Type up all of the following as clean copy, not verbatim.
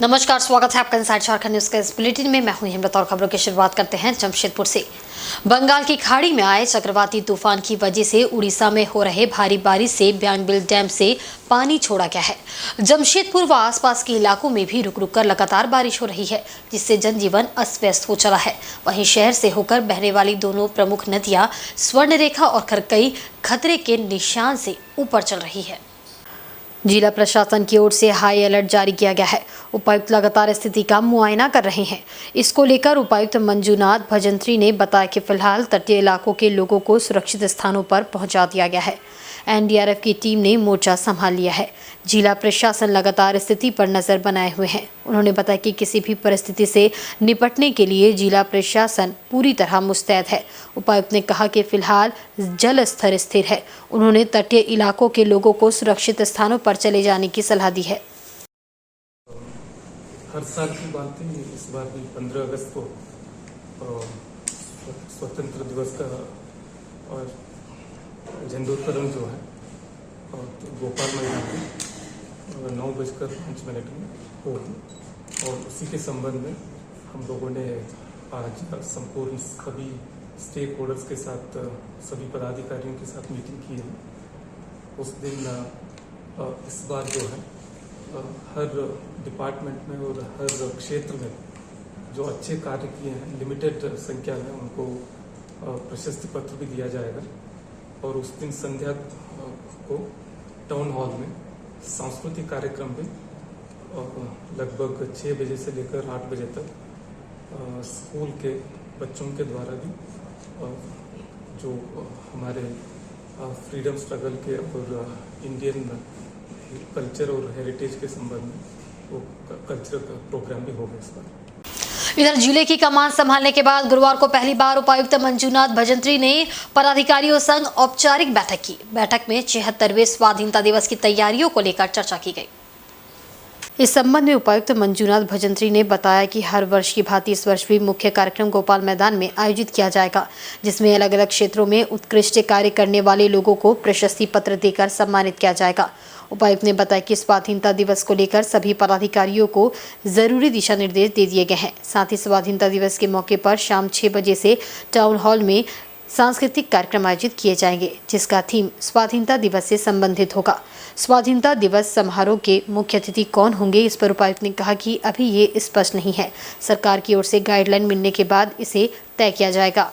नमस्कार, स्वागत है आपका इनसाइड झारखंड न्यूज के इस बुलेटिन में। मैं हूं हिम्मत और खबरों की शुरुआत करते हैं जमशेदपुर से। बंगाल की खाड़ी में आए चक्रवाती तूफान की वजह से उड़ीसा में हो रहे भारी बारिश से ब्यानबिल डैम से पानी छोड़ा गया है। जमशेदपुर व आसपास के इलाकों में भी रुक रुक कर लगातार बारिश हो रही है, जिससे जनजीवन अस्त व्यस्त हो चला है। वहीं शहर से होकर बहने वाली दोनों प्रमुख नदियां स्वर्णरेखा और खरकई खतरे के निशान से ऊपर चल रही है। जिला प्रशासन की ओर से हाई अलर्ट जारी किया गया है। उपायुक्त लगातार स्थिति का मुआयना कर रहे हैं। इसको लेकर उपायुक्त मंजूनाथ भजंत्री ने बताया कि फिलहाल तटीय इलाकों के लोगों को सुरक्षित स्थानों पर पहुंचा दिया गया है। एनडीआरएफ की टीम ने मोर्चा संभाल लिया है। जिला प्रशासन लगातार स्थिति पर नजर बनाए हुए हैं। उन्होंने बताया कि किसी भी परिस्थिति से निपटने के लिए जिला प्रशासन पूरी तरह मुस्तैद है। उपायुक्त ने कहा कि फिलहाल जल स्तर स्थिर है। उन्होंने तटीय इलाकों के लोगों को सुरक्षित स्थानों पर चले जाने की सलाह दी है। हर साल की बात है, इस बार भी 15 अगस्त को स्वतंत्र दिवस का और झंडोत्तोलन जो है तो भोपाल मैदान में 9:05 में होगी। और उसी के संबंध में हम लोगों ने आज संपूर्ण सभी स्टेक होल्डर्स के साथ, सभी पदाधिकारियों के साथ मीटिंग की है। उस दिन इस बार जो है हर डिपार्टमेंट में और हर क्षेत्र में जो अच्छे कार्य किए हैं, लिमिटेड संख्या में उनको प्रशस्ति पत्र भी दिया जाएगा। और उस दिन संध्या को टाउन हॉल में सांस्कृतिक कार्यक्रम में लगभग 6 बजे से लेकर 8 बजे तक स्कूल के बच्चों के द्वारा भी जो हमारे फ्रीडम स्ट्रगल के और इंडियन कल्चर और हेरिटेज के संबंध में वो कल्चरल प्रोग्राम भी होगा इस बार। इधर जिले की कमान संभालने के बाद गुरुवार को पहली बार उपायुक्त मंजूनाथ भजंत्री ने पदाधिकारियों संग औपचारिक बैठक की। बैठक में 76वें स्वाधीनता दिवस की तैयारियों को लेकर चर्चा की गई। इस संबंध में उपायुक्त मंजूनाथ भजंत्री ने बताया कि हर वर्ष की भांति इस वर्ष भी मुख्य कार्यक्रम गोपाल मैदान में आयोजित किया जाएगा, जिसमें अलग अलग क्षेत्रों में उत्कृष्ट कार्य करने वाले लोगों को प्रशस्ति पत्र देकर सम्मानित किया जाएगा। उपायुक्त ने बताया कि स्वाधीनता दिवस को लेकर सभी पदाधिकारियों को जरूरी दिशा निर्देश दे दिए गए हैं। साथ ही स्वाधीनता दिवस के मौके पर शाम 6 बजे से टाउन हॉल में सांस्कृतिक कार्यक्रम आयोजित किए जाएंगे, जिसका थीम स्वाधीनता दिवस से संबंधित होगा। स्वाधीनता दिवस समारोह के मुख्य अतिथि कौन होंगे, इस पर उपायुक्त ने कहा कि अभी ये स्पष्ट नहीं है। सरकार की ओर से गाइडलाइन मिलने के बाद इसे तय किया जाएगा।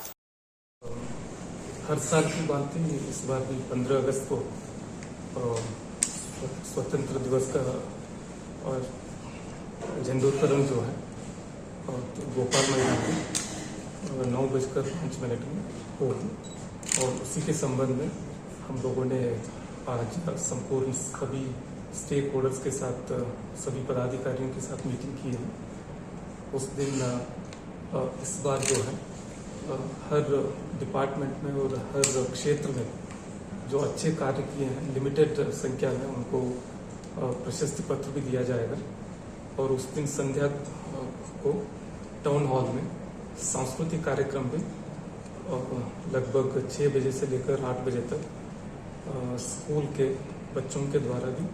हर साल की बात है, इस बार भी 15 अगस्त को स्वतंत्र दिवस का और झंडोत्तोलन जो है तो भोपाल मैदान में 9:05 में होगी। और उसी के संबंध में हम लोगों ने आज संपूर्ण सभी स्टेक होल्डर्स के साथ, सभी पदाधिकारियों के साथ मीटिंग की है। उस दिन इस बार जो है हर डिपार्टमेंट में और हर क्षेत्र में जो अच्छे कार्य किए हैं, लिमिटेड संख्या में उनको प्रशस्ति पत्र भी दिया जाएगा। और उस दिन संध्या को टाउन हॉल में सांस्कृतिक कार्यक्रम में लगभग 6 बजे से लेकर 8 बजे तक स्कूल के बच्चों के द्वारा भी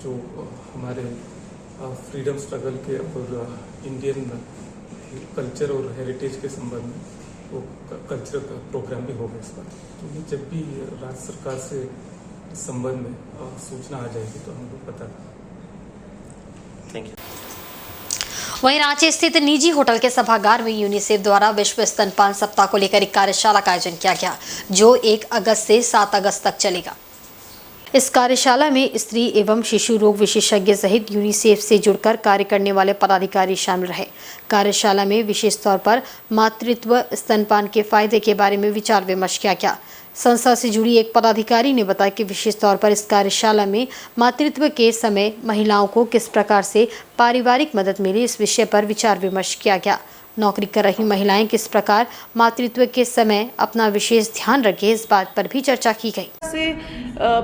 जो हमारे फ्रीडम स्ट्रगल के और इंडियन कल्चर और हेरिटेज के संबंध में वो कल्चरल प्रोग्राम भी होगा इस बार। तो ये जब भी राज्य सरकार से इस संबंध में सूचना आ जाएगी तो हम लोग बता देंगे। Thank you. वहीं रांची स्थित निजी होटल के सभागार में यूनिसेफ द्वारा विश्व स्तनपान सप्ताह को लेकर एक कार्यशाला का आयोजन किया गया, जो 1 अगस्त से 7 अगस्त तक चलेगा। इस कार्यशाला में स्त्री एवं शिशु रोग विशेषज्ञ सहित यूनिसेफ से जुड़कर कार्य करने वाले पदाधिकारी शामिल रहे। कार्यशाला में विशेष तौर पर मातृत्व स्तनपान के फायदे के बारे में विचार विमर्श किया गया। संस्था से जुड़ी एक पदाधिकारी ने बताया कि विशेष तौर पर इस कार्यशाला में मातृत्व के समय महिलाओं को किस प्रकार से पारिवारिक मदद मिले, इस विषय पर विचार विमर्श किया गया। नौकरी कर रही महिलाएं किस प्रकार मातृत्व के समय अपना विशेष ध्यान रखें, इस बात पर भी चर्चा की गई। से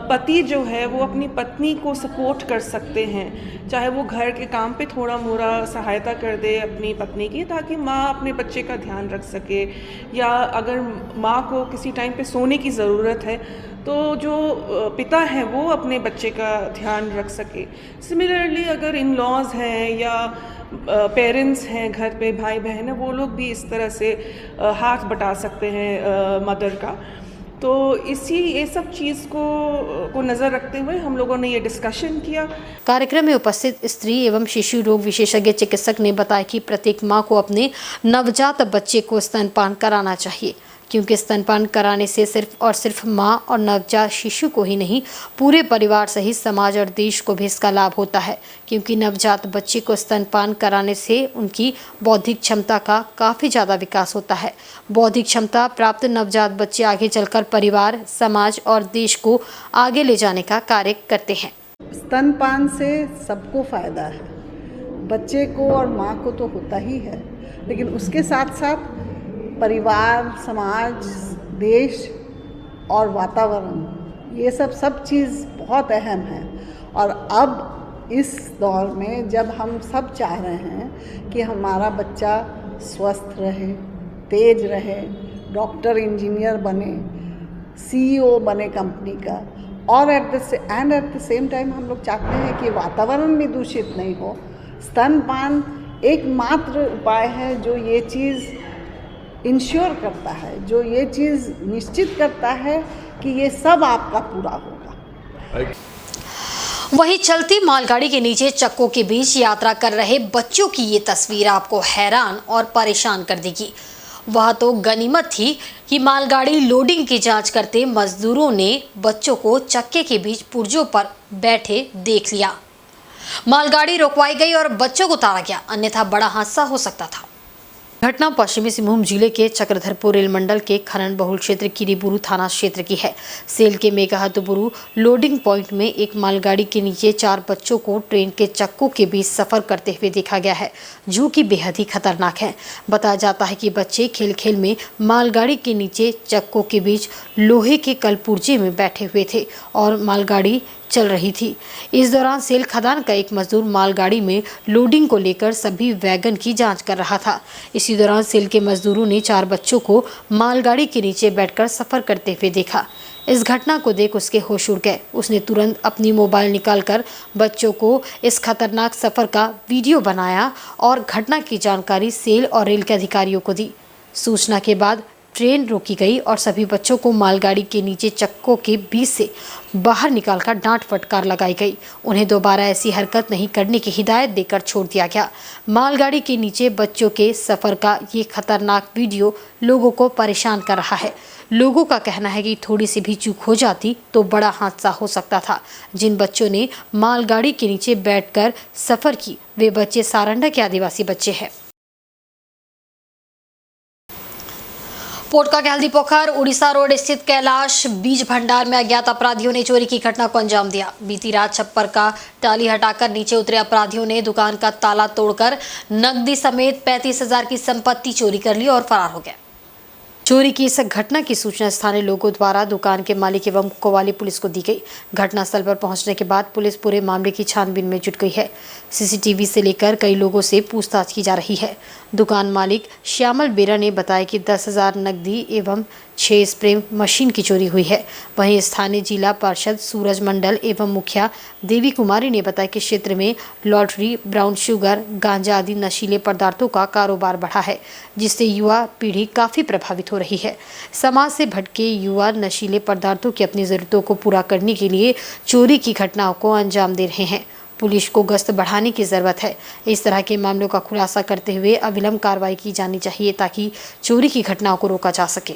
पति जो है वो अपनी पत्नी को सपोर्ट कर सकते हैं, चाहे वो घर के काम पे थोड़ा मोड़ा सहायता कर दे अपनी पत्नी की, ताकि माँ अपने बच्चे का ध्यान रख सके, या अगर माँ को किसी टाइम पे सोने की ज़रूरत है तो जो पिता है वो अपने बच्चे का ध्यान रख सके। सिमिलरली अगर इन लॉज हैं या पेरेंट्स हैं घर पे, भाई बहन है, वो लोग भी इस तरह से हाथ बटा सकते हैं मदर का। तो ये सब चीज़ को नज़र रखते हुए हम लोगों ने ये डिस्कशन किया। कार्यक्रम में उपस्थित स्त्री एवं शिशु रोग विशेषज्ञ चिकित्सक ने बताया कि प्रत्येक मां को अपने नवजात बच्चे को स्तनपान कराना चाहिए, क्योंकि स्तनपान कराने से सिर्फ और सिर्फ मां और नवजात शिशु को ही नहीं, पूरे परिवार सहित समाज और देश को भी इसका लाभ होता है, क्योंकि नवजात बच्चे को स्तनपान कराने से उनकी बौद्धिक क्षमता का काफ़ी ज़्यादा विकास होता है। बौद्धिक क्षमता प्राप्त नवजात बच्चे आगे चलकर परिवार, समाज और देश को आगे ले जाने का कार्य करते हैं। स्तनपान से सबको फ़ायदा है, बच्चे को और माँ को तो होता ही है, लेकिन उसके साथ साथ परिवार, समाज, देश और वातावरण, ये सब चीज़ बहुत अहम है। और अब इस दौर में जब हम सब चाह रहे हैं कि हमारा बच्चा स्वस्थ रहे, तेज रहे, डॉक्टर, इंजीनियर बने, CEO बने कंपनी का, और एट द सेम टाइम हम लोग चाहते हैं कि वातावरण भी दूषित नहीं हो। स्तनपान एकमात्र उपाय है जो ये चीज़ इंश्योर करता है, जो ये चीज़ निश्चित करता है कि ये सब आपका पूरा होगा। वहीं चलती मालगाड़ी के नीचे चक्कों के बीच यात्रा कर रहे बच्चों की ये तस्वीर आपको हैरान और परेशान कर देगी। वह तो गनीमत थी कि मालगाड़ी लोडिंग की जांच करते मजदूरों ने बच्चों को चक्के के बीच पुर्जों पर बैठे देख लिया। मालगाड़ी रुकवाई गई और बच्चों को उतारा गया, अन्यथा बड़ा हादसा हो सकता था। घटना पश्चिमी सिंहभूम जिले के चक्रधरपुर रेल मंडल के खनन बहुल क्षेत्र किरीबुरू थाना क्षेत्र की है। सेल के मेघाहातुबुरू लोडिंग पॉइंट में एक मालगाड़ी के नीचे 4 बच्चों को ट्रेन के चक्कों के बीच सफर करते हुए देखा गया है, जो कि बेहद ही खतरनाक है। बताया जाता है कि बच्चे खेल खेल में मालगाड़ी के नीचे चक्कों के बीच लोहे के कलपुर्जे में बैठे हुए थे और मालगाड़ी चल रही थी। इस दौरान सेल खदान का एक मजदूर मालगाड़ी में लोडिंग को लेकर सभी वैगन की जांच कर रहा था। इसी दौरान सेल के मजदूरों ने 4 बच्चों को मालगाड़ी के नीचे बैठकर सफर करते हुए देखा। इस घटना को देख उसके होश उड़ गए। उसने तुरंत अपनी मोबाइल निकालकर बच्चों को इस खतरनाक सफर का वीडियो बनाया और घटना की जानकारी सेल और रेल के अधिकारियों को दी। सूचना के बाद ट्रेन रोकी गई और सभी बच्चों को मालगाड़ी के नीचे चक्कों के बीच से बाहर निकालकर डांट फटकार लगाई गई। उन्हें दोबारा ऐसी हरकत नहीं करने की हिदायत देकर छोड़ दिया गया। मालगाड़ी के नीचे बच्चों के सफ़र का ये खतरनाक वीडियो लोगों को परेशान कर रहा है। लोगों का कहना है कि थोड़ी सी भी चूक हो जाती तो बड़ा हादसा हो सकता था। जिन बच्चों ने मालगाड़ी के नीचे बैठकर सफ़र की, वे बच्चे सारंडा के आदिवासी बच्चे हैं। पोटका के हल्दीपोखर उड़ीसा रोड स्थित कैलाश बीज भंडार में अज्ञात अपराधियों ने चोरी की घटना को अंजाम दिया। बीती रात छप्पर का टाली हटाकर नीचे उतरे अपराधियों ने दुकान का ताला तोड़कर नकदी समेत 35,000 की संपत्ति चोरी कर ली और फरार हो गए। चोरी की इस घटना की सूचना स्थानीय लोगों द्वारा दुकान के मालिक एवं कोवाली पुलिस को दी गई। घटनास्थल पर पहुंचने के बाद पुलिस पूरे मामले की छानबीन में जुट गई है। सीसीटीवी से लेकर कई लोगों से पूछताछ की जा रही है। दुकान मालिक श्यामल बेरा ने बताया कि 10,000 नकदी एवं 6 स्प्रे मशीन की चोरी हुई है। वहीं स्थानीय जिला पार्षद सूरज मंडल एवं मुखिया देवी कुमारी ने बताया कि क्षेत्र में लॉटरी, ब्राउन शुगर, गांजा आदि नशीले पदार्थों का कारोबार बढ़ा है, जिससे युवा पीढ़ी काफ़ी प्रभावित हो रही है। समाज से भटके युवा नशीले पदार्थों की अपनी ज़रूरतों को पूरा करने के लिए चोरी की घटनाओं को अंजाम दे रहे हैं। पुलिस को गश्त बढ़ाने की ज़रूरत है। इस तरह के मामलों का खुलासा करते हुए अविलंब कार्रवाई की जानी चाहिए ताकि चोरी की घटनाओं को रोका जा सके।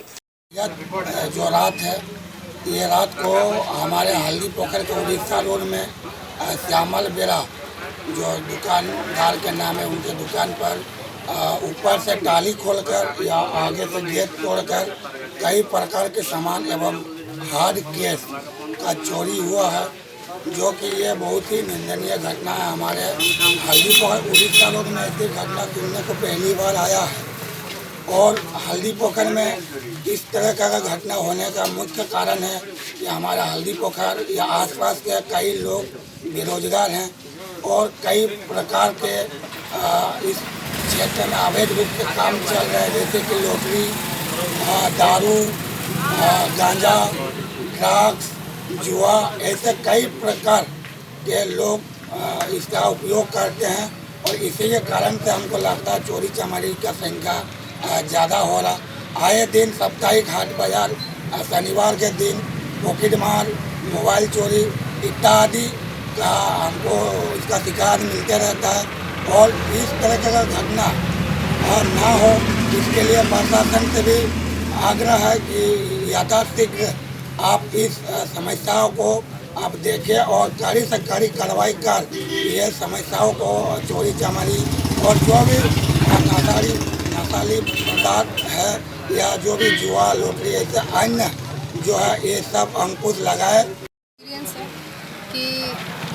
जो रात है, ये रात को हमारे हल्दीपोखर के उड़ीसा रोड में श्यामल बेरा जो दुकानदार के नाम है, उनके दुकान पर ऊपर से टाली खोलकर या आगे से गेट तोड़कर कई प्रकार के सामान एवं हार्ड केस का चोरी हुआ है, जो कि ये बहुत ही निंदनीय घटना है। हमारे हल्दीपोखर उड़ीसा रोड में ऐसी घटना सुनने को पहली बार आया है। और हल्दी पोखर में इस तरह का घटना होने का मुख्य कारण है कि हमारा हल्दी पोखर या आसपास के कई लोग बेरोजगार हैं और कई प्रकार के इस क्षेत्र में अवैध रूप से काम चल रहे हैं, जैसे कि लॉटरी, दारू, गांजा, ड्रग्स, जुआ, ऐसे कई प्रकार के लोग इसका उपयोग करते हैं और इसी के कारण से हमको लगता है चोरी चमारी का संख्या ज़्यादा हो रहा। आए दिन साप्ताहिक हाट बाजार, शनिवार के दिन पॉकेट मार, मोबाइल चोरी इत्यादि का हमको इसका शिकार मिलते रहता है और इस तरह का घटना ना हो, इसके लिए प्रशासन से भी आग्रह है कि यथाशीघ्र आप इस समस्याओं को आप देखें और कड़ी से कड़ी कार्रवाई कर ये समस्याओं को, चोरी चमारी और जो भी नशाली पदार्थ है या जो भी जुआ, लॉटरी ऐसे अन्य जो है ये सब अंकुश लगाए। एक्सपीरियंस है कि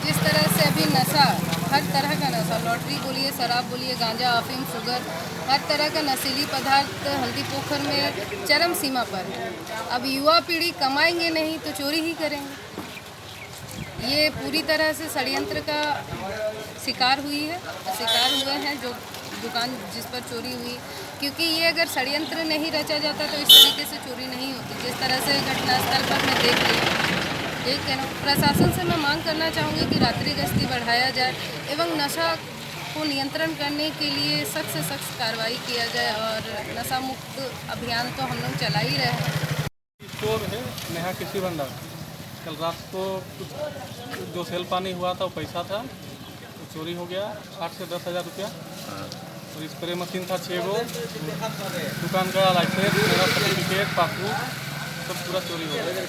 जिस तरह से अभी नशा, हर तरह का नशा, लॉटरी बोलिए, शराब बोलिए, गांजा, अफीम, शुगर, हर तरह का नशीली पदार्थ हल्दी पोखर में चरम सीमा पर है। अब युवा पीढ़ी कमाएंगे नहीं तो चोरी ही करेंगे। ये पूरी तरह से षड्यंत्र का शिकार हुए हैं जो दुकान जिस पर चोरी हुई, क्योंकि ये अगर षड्यंत्र नहीं रचा जाता तो इस तरीके से चोरी नहीं होती। जिस तरह से घटनास्थल पर मैं देख रही हूँ, प्रशासन से मैं मांग करना चाहूँगी कि रात्रि गश्ती बढ़ाया जाए एवं नशा को नियंत्रण करने के लिए सख्त से सख्त कार्रवाई किया जाए और नशा मुक्त अभियान तो हम लोग चला ही रहे हैं। चोर है नेहा कृषि भंडार। कल रात को कुछ जो सेल पानी हुआ था वो पैसा था, तो चोरी हो गया 8 से 10 हज़ार रुपया। और स्प्रे मशीन था 6 गो, दुकान का लाइसेंस, मेरा सर्टिफिकेट, पासबुक सब पूरा चोरी हो गया।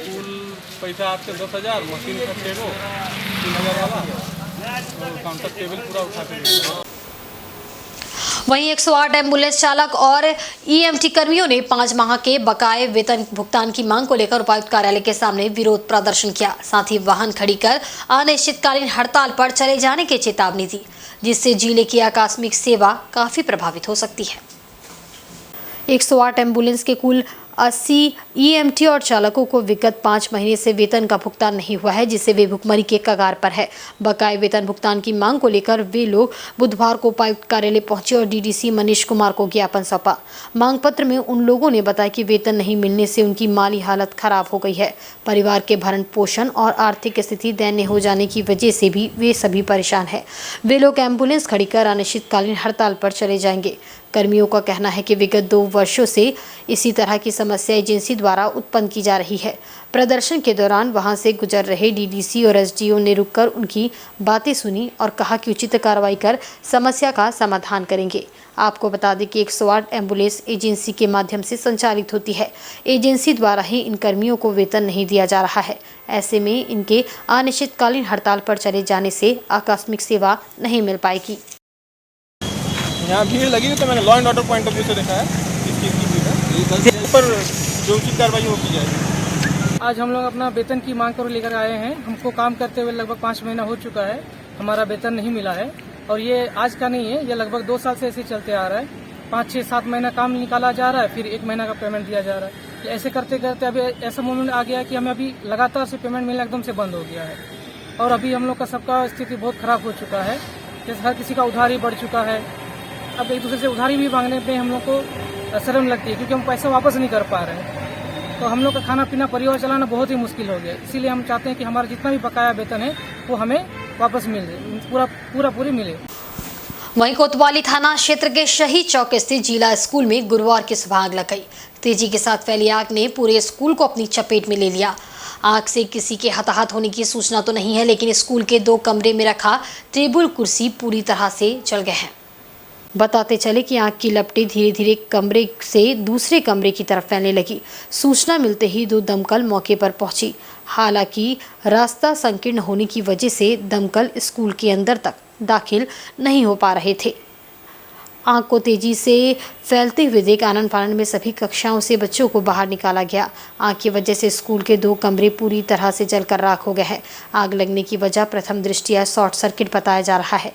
कुल पैसा 8 से 10 हज़ार, मशीन था 6 गो, 3,000 वाला, और काउंटर टेबल पूरा उठा के गया। वहीं 108 एम्बुलेंस चालक और ईएमटी कर्मियों ने 5 माह के बकाये वेतन भुगतान की मांग को लेकर उपायुक्त कार्यालय के सामने विरोध प्रदर्शन किया। साथ ही वाहन खड़ी कर अनिश्चितकालीन हड़ताल पर चले जाने की चेतावनी दी, जिससे जिले की आकस्मिक सेवा काफी प्रभावित हो सकती है। 108 एम्बुलेंस के कुल 80 ईएमटी और चालकों को विगत 5 महीने से वेतन का भुगतान नहीं हुआ है, जिससे वे भुखमरी के कगार पर है। बकाये वेतन भुगतान की मांग को लेकर वे लोग बुधवार को उपायुक्त कार्यालय पहुंचे और डीडीसी मनीष कुमार को ज्ञापन सौंपा। मांग पत्र में उन लोगों ने बताया कि वेतन नहीं मिलने से उनकी माली हालत खराब हो गई है। परिवार के भरण पोषण और आर्थिक स्थिति दयनीय हो जाने की वजह से भी वे सभी परेशान है। वे लोग एम्बुलेंस खड़ी कर अनिश्चितकालीन हड़ताल पर चले जाएंगे। कर्मियों का कहना है कि विगत 2 वर्षों से इसी तरह की समस्या एजेंसी द्वारा उत्पन्न की जा रही है। प्रदर्शन के दौरान वहां से गुजर रहे डीडीसी और एसडीओ ने रुककर उनकी बातें सुनी और कहा कि उचित कार्रवाई कर समस्या का समाधान करेंगे। आपको बता दें कि 108 एम्बुलेंस एजेंसी के माध्यम से संचालित होती है। एजेंसी द्वारा ही इन कर्मियों को वेतन नहीं दिया जा रहा है। ऐसे में इनके अनिश्चितकालीन हड़ताल पर चले जाने से आकस्मिक सेवा नहीं मिल पाएगी। यहाँ भीड़ लगी हुई तो मैंने law and order point of view से देखा है इस चीज़ की भीड़ है, पर जो उचित कार्रवाई वो की जाएगी। आज हम लोग अपना वेतन की मांग कर लेकर आए हैं। हमको काम करते हुए लगभग 5 महीना हो चुका है, हमारा वेतन नहीं मिला है और ये आज का नहीं है, ये लगभग 2 साल से ऐसे चलते आ रहा है। 5, 6, 7 महीना काम निकाला जा रहा है, फिर 1 महीना का पेमेंट दिया जा रहा है। ऐसे करते करते अभी ऐसा मोमेंट आ गया है कि हमें अभी लगातार से पेमेंट मिलना एकदम से बंद हो गया है और अभी हम लोग का सबका स्थिति बहुत खराब हो चुका है। जैसे हर किसी का उधारी बढ़ चुका है। अब एक दूसरे से उधारी भी मांगने पे हम लोग को शर्म लगती है, क्योंकि हम पैसा वापस नहीं कर पा रहे हैं। तो हम लोग का खाना पीना, परिवार चलाना बहुत ही मुश्किल हो गया। इसीलिए हम चाहते हैं कि हमारा जितना भी बकाया वेतन है वो हमें वापस मिल जाए, पूरी मिले। वहीं कोतवाली थाना क्षेत्र के शहीद चौक स्थित जिला स्कूल में गुरुवार की सुबह आग लग गई। तेजी के साथ फैली आग ने पूरे स्कूल को अपनी चपेट में ले लिया। आग से किसी के हताहत होने की सूचना तो नहीं है, लेकिन स्कूल के 2 कमरे में रखा टेबल कुर्सी पूरी तरह से जल गए हैं। बताते चले कि आग की लपटें धीरे धीरे कमरे से दूसरे कमरे की तरफ फैलने लगी। सूचना मिलते ही 2 दमकल मौके पर पहुंची। हालांकि रास्ता संकीर्ण होने की वजह से दमकल स्कूल के अंदर तक दाखिल नहीं हो पा रहे थे। आग को तेजी से फैलते हुए देख आनन फानन में सभी कक्षाओं से बच्चों को बाहर निकाला गया। आग की वजह से स्कूल के 2 कमरे पूरी तरह से जलकर राख हो गए हैं। आग लगने की वजह प्रथम दृष्टया शॉर्ट सर्किट बताया जा रहा है।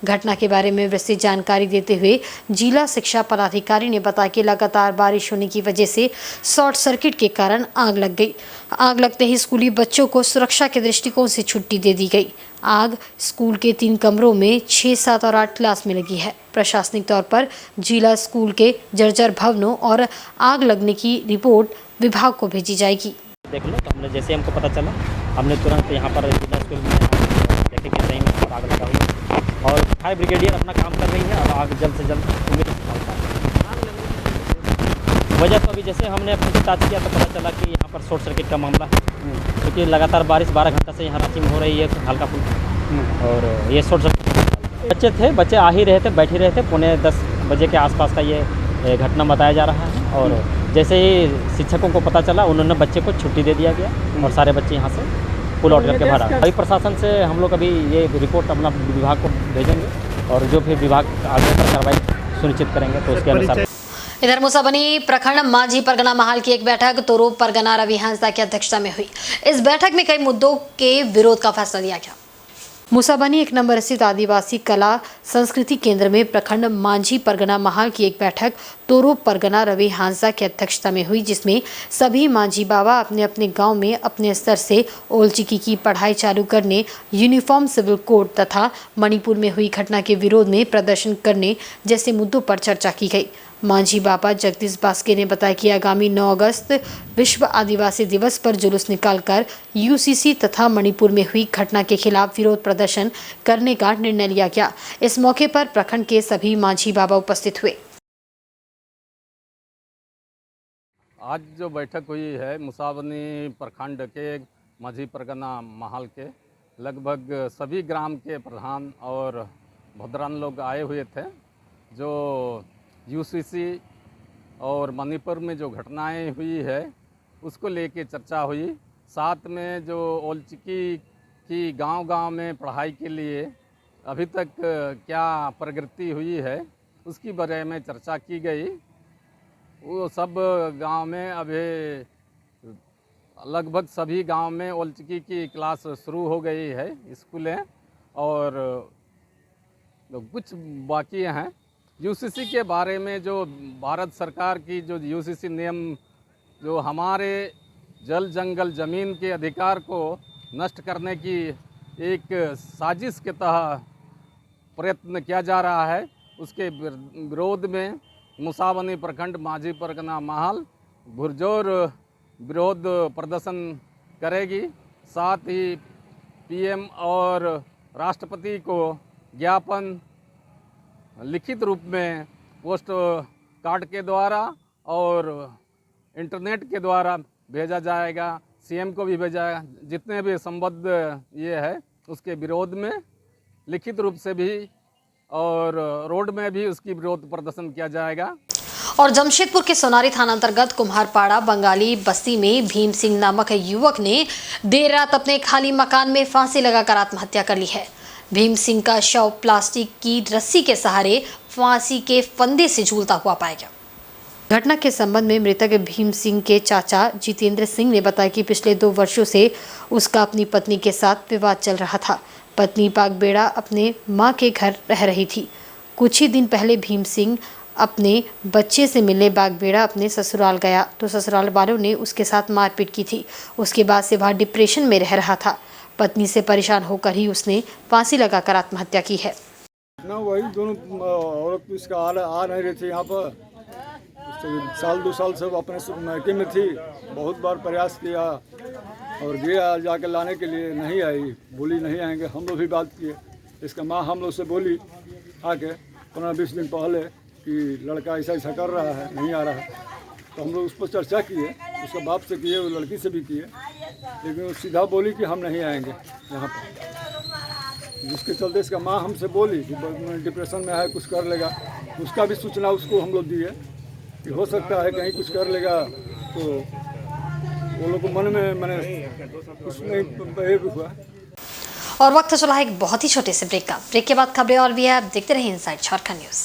घटना के बारे में विस्तृत जानकारी देते हुए जिला शिक्षा पदाधिकारी ने बताया कि लगातार बारिश होने की वजह से शॉर्ट सर्किट के कारण आग लग गई। आग लगते ही स्कूली बच्चों को सुरक्षा के दृष्टिकोण से छुट्टी दे दी गई। आग स्कूल के 3 कमरों में 6, 7 और 8 क्लास में लगी है। प्रशासनिक तौर पर जिला स्कूल के जर्जर भवनों और आग लगने की रिपोर्ट विभाग को भेजी जाएगी। देख लो, तो हमने जैसे हमको पता चला हमने तुरंत यहाँ पर जिला स्कूल में देखे कि सही में आग लगा हुआ और फायर ब्रिगेडियर अपना काम कर रही है और आग जल्द से जल्द वजह तो अभी जैसे हमने अपने जांच किया तो पता चला कि यहाँ पर शॉर्ट सर्किट का मामला है, क्योंकि लगातार बारिश 12 घंटा से यहाँ रांची में हो रही है हल्का फुल्का, और ये शॉर्ट सर्किट बच्चे आ ही रहे थे, बैठ ही रहे थे। 9:45 बजे के आसपास का ये घटना बताया जा रहा है और जैसे ही शिक्षकों को पता चला उन्होंने बच्चे को छुट्टी दे दिया गया और सारे बच्चे यहाँ से पुल आउट करके बाहर। अभी प्रशासन से हम लोग अभी ये रिपोर्ट अपना विभाग को भेजेंगे और जो भी विभाग आगे पर कार्रवाई सुनिश्चित करेंगे तो उसके अनुसार। इधर मुसाबनी प्रखंड मांझी परगना महाल की एक बैठक तोरो परगना रवि हांसदा की अध्यक्षता में हुई। इस बैठक में कई मुद्दों के विरोध का फैसला लिया गया। मुसाबनी 1 नंबर स्थित आदिवासी कला संस्कृति केंद्र में प्रखंड मांझी परगना महाल की एक बैठक तोरो परगना रवि हांसदा की अध्यक्षता में हुई, जिसमें सभी मांझी बाबा अपने अपने गांव में अपने स्तर से ओलचिकी की पढ़ाई चालू करने, यूनिफॉर्म सिविल कोड तथा मणिपुर में हुई घटना के विरोध में प्रदर्शन करने जैसे मुद्दों पर चर्चा की गई। मांझी बाबा जगदीश बास्के ने बताया कि आगामी 9 अगस्त विश्व आदिवासी दिवस पर जुलूस निकालकर यूसीसी तथा मणिपुर में हुई घटना के खिलाफ विरोध प्रदर्शन करने का निर्णय लिया गया। इस मौके पर प्रखंड के सभी मांझी बाबा उपस्थित हुए। आज जो बैठक हुई है मुसाबनी प्रखंड के मांझी परगना महाल के लगभग सभी ग्राम के प्रधान और भद्रान लोग आए हुए थे। जो यूसीसी और मणिपुर में जो घटनाएं हुई है उसको लेके चर्चा हुई। साथ में जो ओलचिकी की गांव-गांव में पढ़ाई के लिए अभी तक क्या प्रगति हुई है उसकी बारे में चर्चा की गई। वो सब गांव में अभी लगभग सभी गांव में ओलचिकी की क्लास शुरू हो गई है स्कूलें, और कुछ बाकी हैं। यूसीसी के बारे में जो भारत सरकार की जो यूसीसी नियम जो हमारे जल जंगल ज़मीन के अधिकार को नष्ट करने की एक साजिश के तहत प्रयत्न किया जा रहा है, उसके विरोध में मुसाबनी प्रखंड मांझी परगना महाल पुरजोर विरोध प्रदर्शन करेगी। साथ ही पीएम और राष्ट्रपति को ज्ञापन लिखित रूप में पोस्ट कार्ड के द्वारा और इंटरनेट के द्वारा भेजा जाएगा। सीएम को भी भेजा जाएगा। जितने भी संबद्ध ये है उसके विरोध में लिखित रूप से भी और रोड में भी उसकी विरोध प्रदर्शन किया जाएगा। और जमशेदपुर के सोनारी थाना अंतर्गत कुम्हारपाड़ा बंगाली बस्ती में भीम सिंह नामक युवक ने देर रात अपने खाली मकान में फांसी लगाकर आत्महत्या कर ली है। भीम सिंह का शव प्लास्टिक की रस्सी के सहारे फांसी के फंदे से झूलता हुआ पाया गया। घटना के संबंध में मृतक भीम सिंह के चाचा जितेंद्र सिंह ने बताया कि पिछले 2 वर्षों से उसका अपनी पत्नी के साथ विवाद चल रहा था। पत्नी बागबेड़ा अपने मां के घर रह रही थी। कुछ ही दिन पहले भीम सिंह अपने बच्चे से मिलने बागबेड़ा अपने ससुराल गया तो ससुराल वालों ने उसके साथ मारपीट की थी। उसके बाद से वह डिप्रेशन में रह रहा था। पत्नी से परेशान होकर ही उसने फांसी लगाकर आत्महत्या की है। ना वही दोनों औरत इसका आ नहीं रही थी यहाँ पर। साल 2 साल से अपने मायके में थी। बहुत बार प्रयास किया और गया जाकर लाने के लिए, नहीं आई। बोली नहीं आएंगे। हम लोग भी बात किए। इसका माँ हम लोग से बोली आके 15-20 दिन पहले कि लड़का ऐसा ऐसा कर रहा है, नहीं आ रहा है। तो हम लोग उस पर चर्चा किए, उसके बाप से किए, वो लड़की से भी किए, लेकिन वो सीधा बोली कि हम नहीं आएंगे यहाँ पर। जिसके चलते इसका माँ हमसे बोली कि डिप्रेशन में है, कुछ कर लेगा। उसका भी सूचना उसको हम लोग दिए कि हो सकता है कहीं कुछ कर लेगा। तो वो लोग को मन में मैंने कुछ नहीं हुआ। और वक्त चला है एक बहुत ही छोटे से ब्रेक का। ब्रेक के बाद खबरें और भी है। आप देखते रहिए इनसाइड झारखंड न्यूज़।